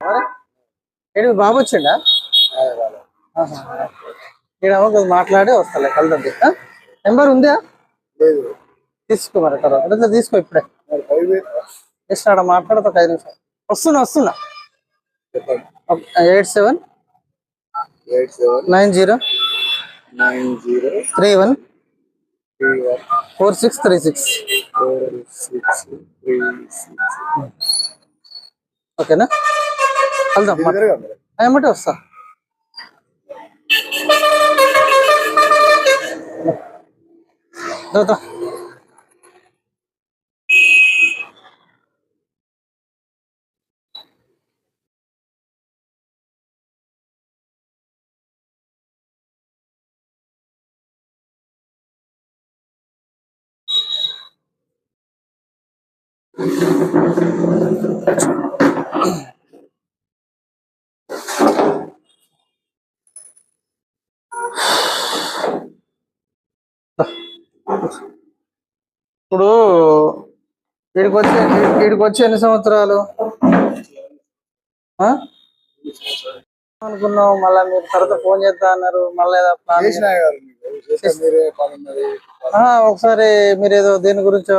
మరి ఏడు బాబు వచ్చిండా ఇక్కడ మాట్లాడి వస్తా కలుద్ది నెంబర్ ఉందా తీసుకో మరి తర్వాత తీసుకో ఇప్పుడే జస్ట్ ఆడ మాట్లాడతా 5 నిమిషాలు వస్తున్నా 8790314636 ఓకేనా వెళ్దాం ఏమంటే వస్తా ఇప్పుడు వీడికి వచ్చి ఎన్ని సంవత్సరాలు అనుకున్నావు? మళ్ళీ మీరు తర్వాత ఫోన్ చేస్తా అన్నారు. మళ్ళీ ఒకసారి మీరు ఏదో దేని గురించో